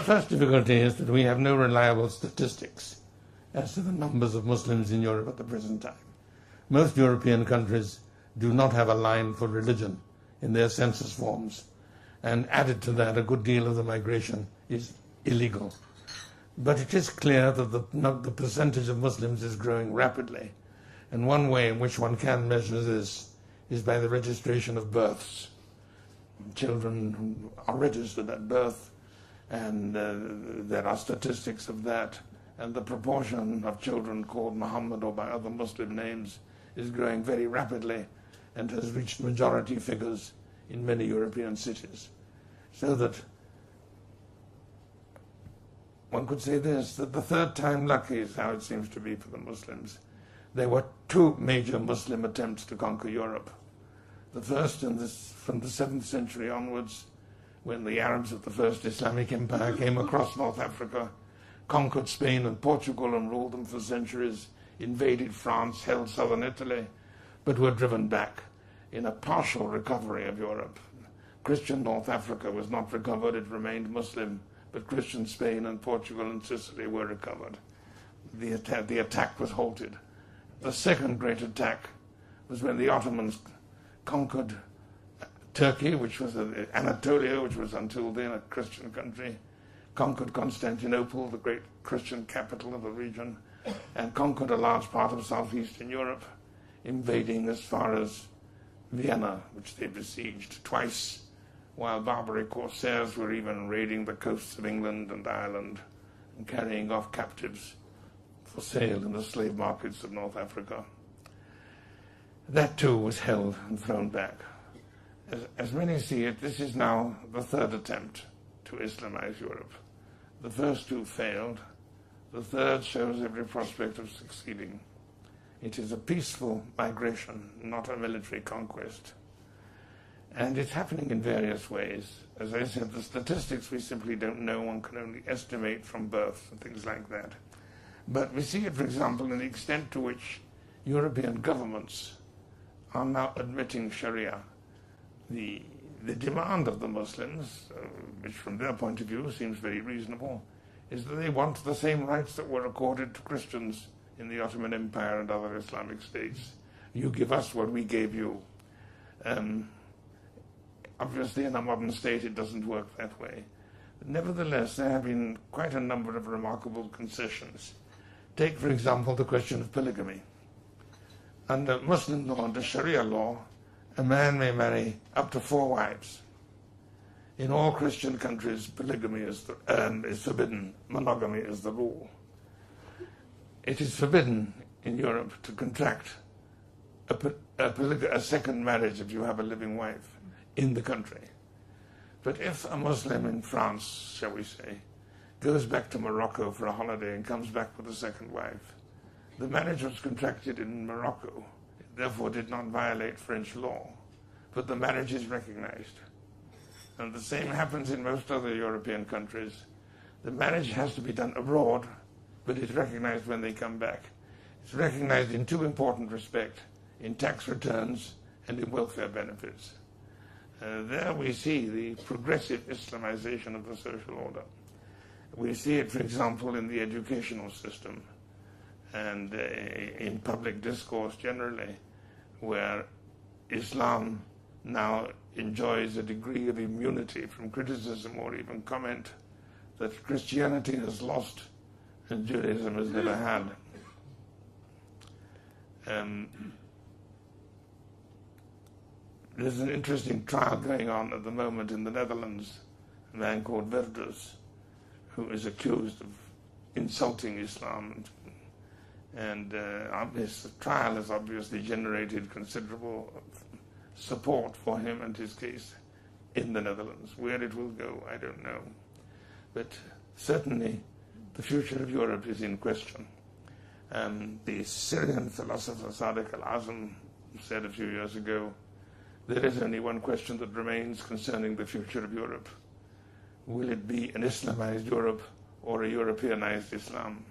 first difficulty is that we have no reliable statistics as to the numbers of Muslims in Europe at the present time. Most European countries do not have a line for religion in their census forms, and added to that, a good deal of the migration is illegal. But it is clear that the percentage of Muslims is growing rapidly, and one way in which one can measure this is by the registration of births. Children are registered at birth, and there are statistics of that, and the proportion of children called Muhammad or by other Muslim names is growing very rapidly and has reached majority figures in many European cities. So that one could say this, that the third time lucky is how it seems to be for the Muslims. There were two major Muslim attempts to conquer Europe. The first from the 7th century onwards, when the Arabs of the First Islamic Empire came across North Africa, conquered Spain and Portugal and ruled them for centuries, invaded France, held southern Italy, but were driven back in a partial recovery of Europe. Christian North Africa was not recovered, it remained Muslim, but Christian Spain and Portugal and Sicily were recovered. The attack was halted. The second great attack was when the Ottomans conquered Turkey, which was Anatolia, which was until then a Christian country, conquered Constantinople, the great Christian capital of the region, and conquered a large part of southeastern Europe, invading as far as Vienna, which they besieged twice, while Barbary corsairs were even raiding the coasts of England and Ireland and carrying off captives for sale in the slave markets of North Africa. That too was held and thrown back. As many see it, this is now the third attempt to Islamize Europe. The first two failed. The third shows every prospect of succeeding. It is a peaceful migration, not a military conquest. And it's happening in various ways. As I said, the statistics we simply don't know. One can only estimate from birth and things like that. But we see it, for example, in the extent to which European governments are now admitting Sharia. The demand of the Muslims, which from their point of view seems very reasonable, is that they want the same rights that were accorded to Christians in the Ottoman Empire and other Islamic states. You give us what we gave you. Obviously, in a modern state, it doesn't work that way. But nevertheless, there have been quite a number of remarkable concessions. Take, for example, the question of polygamy. Under Muslim law, under Sharia law, a man may marry up to 4 wives. In all Christian countries, polygamy is forbidden. Monogamy is the rule. It is forbidden in Europe to contract a second marriage if you have a living wife in the country. But if a Muslim in France, shall we say, goes back to Morocco for a holiday and comes back with a second wife, the marriage was contracted in Morocco, therefore did not violate French law, but the marriage is recognized. And the same happens in most other European countries. The marriage has to be done abroad, but it's recognized when they come back. It's recognized in two important respects, in tax returns and in welfare benefits. There we see the progressive Islamization of the social order. We see it, for example, in the educational system and in public discourse generally, where Islam now enjoys a degree of immunity from criticism or even comment that Christianity has lost and Judaism has never had. There's an interesting trial going on at the moment in the Netherlands, a man called Verdus, who is accused of insulting Islam. And this trial has obviously generated considerable support for him and his case in the Netherlands. Where it will go, I don't know. But certainly the future of Europe is in question. The Syrian philosopher Sadiq al-Azam said a few years ago, there is only one question that remains concerning the future of Europe. Will it be an Islamized Europe or a Europeanized Islam?